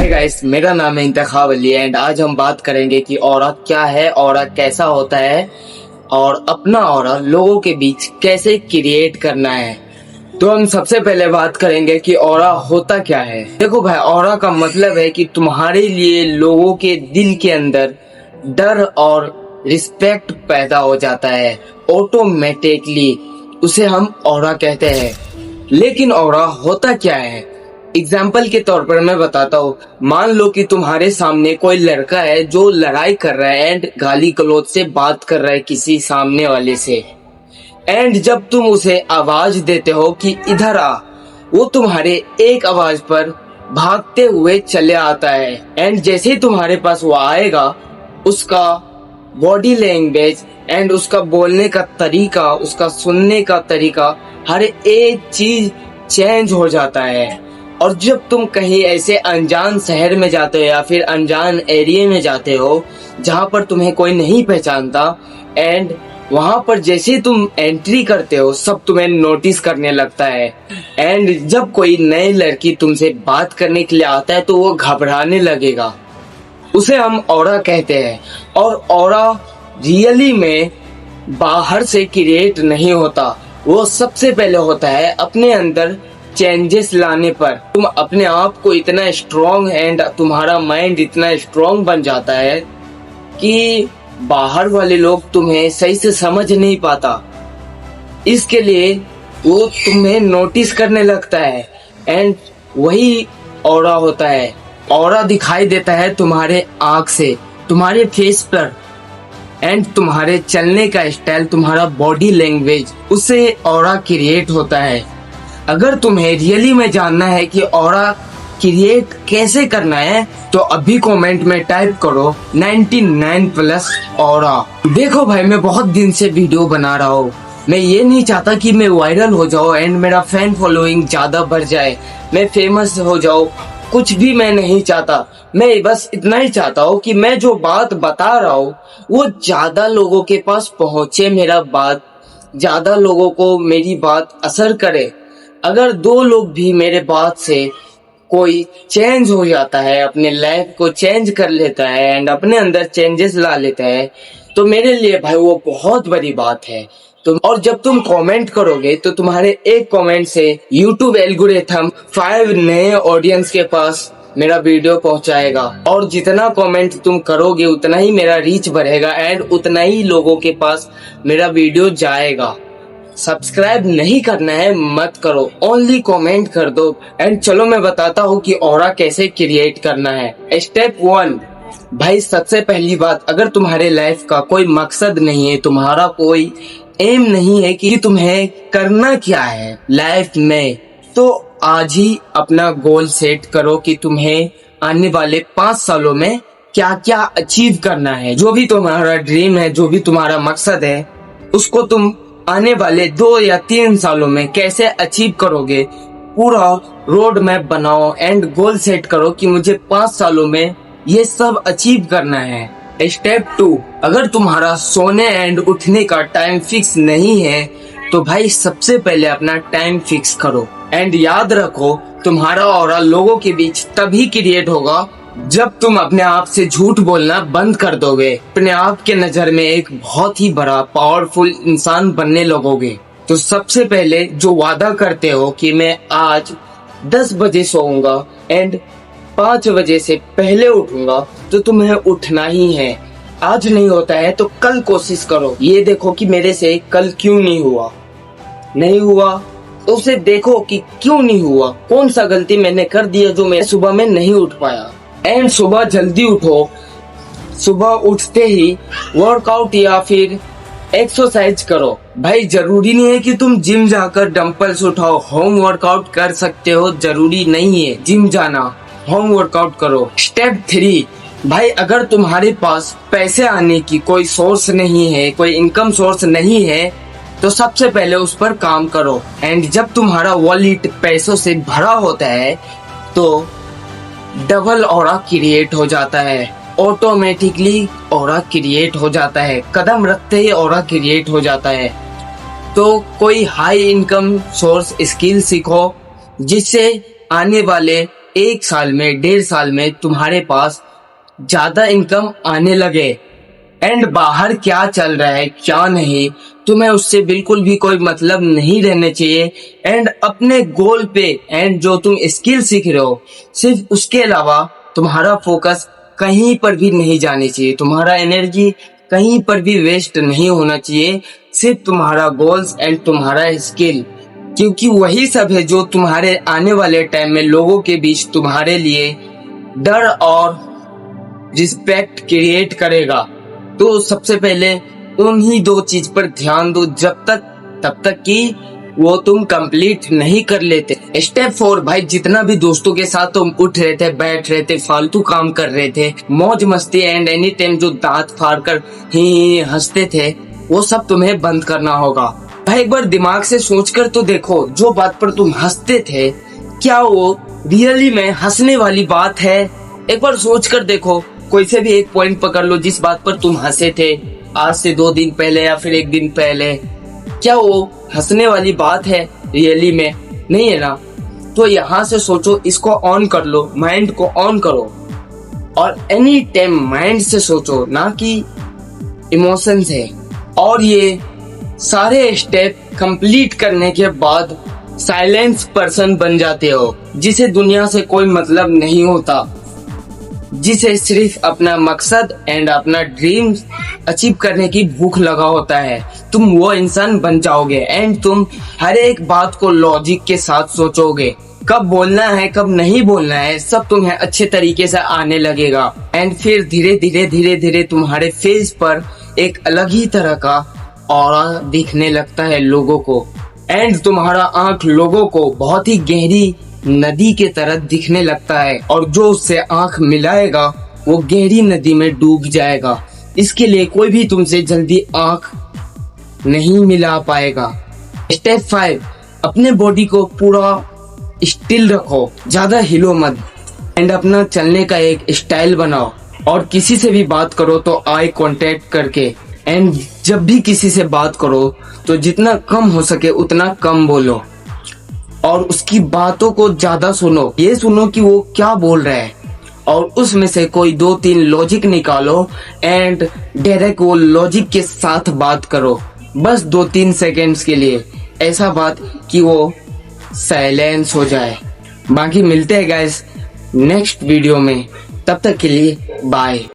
Hi guys, मेरा नाम है इंतखाब अली एंड आज हम बात करेंगे कि ऑरा क्या है, ऑरा कैसा होता है और अपना ऑरा लोगों के बीच कैसे क्रिएट करना है। तो हम सबसे पहले बात करेंगे कि ऑरा होता क्या है। देखो भाई, ऑरा का मतलब है कि तुम्हारे लिए लोगों के दिल के अंदर डर और रिस्पेक्ट पैदा हो जाता है ऑटोमेटिकली, उसे हम ऑरा कहते हैं। लेकिन ऑरा होता क्या है, एग्जाम्पल के तौर पर मैं बताता हूँ। मान लो कि तुम्हारे सामने कोई लड़का है जो लड़ाई कर रहा है एंड गाली गलौज से बात कर रहा है किसी सामने वाले से, एंड जब तुम उसे आवाज देते हो कि इधर आ, वो तुम्हारे एक आवाज पर भागते हुए चले आता है। एंड जैसे ही तुम्हारे पास वो आएगा, उसका बॉडी लैंग्वेज एंड उसका बोलने का तरीका, उसका सुनने का तरीका, हर एक चीज चेंज हो जाता है। और जब तुम कहीं ऐसे अनजान शहर में जाते हो या फिर अनजान एरिया में जाते हो जहाँ पर तुम्हें कोई नहीं पहचानता, एंड वहां पर जैसे तुम एंट्री करते हो सब तुम्हें नोटिस करने लगता है। एंड जब कोई नई लड़की तुमसे बात करने के लिए आता है तो वो घबराने लगेगा, उसे हम ऑरा कहते हैं। और ऑरा रियली में बाहर से क्रिएट नहीं होता, वो सबसे पहले होता है अपने अंदर चेंजेस लाने पर। तुम अपने आप को इतना स्ट्रॉन्ग एंड तुम्हारा माइंड इतना स्ट्रॉन्ग बन जाता है कि बाहर वाले लोग तुम्हें सही से समझ नहीं पाता, इसके लिए वो तुम्हें नोटिस करने लगता है। एंड वही ऑरा होता है। ऑरा दिखाई देता है तुम्हारे आंख से, तुम्हारे फेस पर, एंड तुम्हारे चलने का स्टाइल, तुम्हारा बॉडी लैंग्वेज, उससे ऑरा क्रिएट होता है। अगर तुम्हें रियली में जानना है कि ऑरा क्रिएट कैसे करना है तो अभी कमेंट में टाइप करो 99+ ऑरा। देखो भाई, मैं बहुत दिन से वीडियो बना रहा हूँ। मैं ये नहीं चाहता कि मैं वायरल हो जाऊँ एंड मेरा फैन फॉलोइंग ज्यादा बढ़ जाए, मैं फेमस हो जाऊँ, कुछ भी मैं नहीं चाहता। मैं बस इतना ही चाहता हूँ कि मैं जो बात बता रहा हूँ वो ज्यादा लोगों के पास पहुँचे, मेरा बात ज्यादा लोगों को मेरी बात असर करे। अगर 2 लोग भी मेरे बात से कोई चेंज हो जाता है, अपने लाइफ को चेंज कर लेता है एंड अपने अंदर चेंजेस ला लेता है, तो मेरे लिए भाई वो बहुत बड़ी बात है। और जब तुम कमेंट करोगे तो तुम्हारे एक कमेंट से YouTube एल्गोरिथम 5 नए ऑडियंस के पास मेरा वीडियो पहुंचाएगा। और जितना कमेंट तुम करोगे उतना ही मेरा रीच बढ़ेगा एंड उतना ही लोगों के पास मेरा वीडियो जाएगा। सब्सक्राइब नहीं करना है मत करो, ओनली कमेंट कर दो। एंड चलो मैं बताता हूँ कि ऑरा कैसे क्रिएट करना है। स्टेप 1, भाई सबसे पहली बात, अगर तुम्हारे लाइफ का कोई मकसद नहीं है, तुम्हारा कोई एम नहीं है कि तुम्हें करना क्या है लाइफ में, तो आज ही अपना गोल सेट करो कि तुम्हें आने वाले 5 सालों में क्या क्या अचीव करना है। जो भी तुम्हारा ड्रीम है, जो भी तुम्हारा मकसद है, उसको तुम आने वाले 2 या 3 सालों में कैसे अचीव करोगे, पूरा रोड मैप बनाओ एंड गोल सेट करो कि मुझे 5 सालों में ये सब अचीव करना है। स्टेप 2, अगर तुम्हारा सोने एंड उठने का टाइम फिक्स नहीं है तो भाई सबसे पहले अपना टाइम फिक्स करो। एंड याद रखो, तुम्हारा ऑरा लोगों के बीच तभी क्रिएट होगा जब तुम अपने आप से झूठ बोलना बंद कर दोगे, अपने आप के नजर में एक बहुत ही बड़ा पावरफुल इंसान बनने लगोगे। तो सबसे पहले जो वादा करते हो कि मैं आज 10 बजे सोऊंगा एंड 5 बजे से पहले उठूंगा, तो तुम्हें उठना ही है। आज नहीं होता है तो कल कोशिश करो, ये देखो कि मेरे से कल क्यों नहीं हुआ, तो उसे देखो कि क्यों नहीं हुआ, कौन सा गलती मैंने कर दिया जो मैं सुबह में नहीं उठ पाया। एंड सुबह जल्दी उठो, सुबह उठते ही वर्कआउट या फिर एक्सरसाइज करो। भाई जरूरी नहीं है कि तुम जिम जाकर डंपल्स उठाओ, होम वर्कआउट कर सकते हो, जरूरी नहीं है जिम जाना, होम वर्कआउट करो। स्टेप 3, भाई अगर तुम्हारे पास पैसे आने की कोई सोर्स नहीं है, कोई इनकम सोर्स नहीं है, तो सबसे पहले उस पर काम करो। एंड जब तुम्हारा वॉलेट पैसों से भरा होता है तो डबल ऑरा क्रिएट हो जाता है, ऑटोमेटिकली ऑरा क्रिएट हो जाता है, कदम रखते ही ऑरा क्रिएट हो जाता है। तो कोई हाई इनकम सोर्स स्किल सीखो जिससे आने वाले 1 साल में 1.5 साल में तुम्हारे पास ज्यादा इनकम आने लगे एंड बाहर क्या चल रहा है क्या नहीं तुम्हें उससे बिल्कुल भी कोई मतलब नहीं रहने चाहिए एंड अपने गोल पे एंड जो तुम स्किल सीख रहे हो सिर्फ उसके अलावा तुम्हारा फोकस कहीं पर भी नहीं जानी चाहिए, तुम्हारा एनर्जी कहीं पर भी वेस्ट नहीं होना चाहिए, सिर्फ तुम्हारा गोल्स एंड तुम्हारा स्किल, क्योंकि वही सब है जो तुम्हारे आने वाले टाइम में लोगों के बीच तुम्हारे लिए डर और रिस्पेक्ट क्रिएट करेगा। तो सबसे पहले उन्हीं 2 चीज पर ध्यान दो तब तक कि वो तुम कंप्लीट नहीं कर लेते। स्टेप 4 भाई, जितना भी दोस्तों के साथ तुम उठ रहे थे, बैठ रहे थे, फालतू काम कर रहे थे, मौज मस्ती एंड एनी टाइम जो दांत फाड़ कर ही हंसते थे, वो सब तुम्हें बंद करना होगा। भाई एक बार दिमाग से सोचकर तो देखो, जो बात पर तुम हंसते थे क्या वो रियली में हंसने वाली बात है? एक बार सोच कर देखो, कोई से भी एक पॉइंट पकड़ लो जिस बात पर तुम हंसे थे आज से 2 दिन पहले या फिर 1 दिन पहले, क्या वो हंसने वाली बात है रियली में? नहीं है ना। तो यहाँ से सोचो, इसको ऑन कर लो, माइंड को ऑन करो और एनी टाइम माइंड से सोचो, ना कि इमोशन से। और ये सारे स्टेप कंप्लीट करने के बाद साइलेंस पर्सन बन जाते हो, जिसे दुनिया से कोई मतलब नहीं होता, जिसे सिर्फ अपना मकसद एंड अपना ड्रीम अचीव करने की भूख लगा होता है। तुम वो इंसान बन जाओगे एंड तुम हर एक बात को लॉजिक के साथ सोचोगे, कब बोलना है कब नहीं बोलना है, सब तुम्हें अच्छे तरीके से आने लगेगा एंड फिर धीरे धीरे तुम्हारे फेस पर एक अलग ही तरह का ऑरा दिखने लगता है लोगों को एंड तुम्हारा आंख लोगों को बहुत ही गहरी नदी के तरह दिखने लगता है और जो उससे आंख मिलाएगा वो गहरी नदी में डूब जाएगा। इसके लिए कोई भी तुमसे जल्दी आंख नहीं मिला पाएगा। स्टेप 5, अपने बॉडी को पूरा स्टिल रखो, ज्यादा हिलो मत एंड अपना चलने का एक स्टाइल बनाओ और किसी से भी बात करो तो आई कांटेक्ट करके एंड जब भी किसी से बात करो तो जितना कम हो सके उतना कम बोलो और उसकी बातों को ज्यादा सुनो, ये सुनो कि वो क्या बोल रहा है और उसमें से कोई 2-3 लॉजिक निकालो एंड डायरेक्ट वो लॉजिक के साथ बात करो, बस 2-3 सेकेंड्स के लिए, ऐसा बात कि वो साइलेंस हो जाए। बाकी मिलते हैं गाइस नेक्स्ट वीडियो में, तब तक के लिए बाय।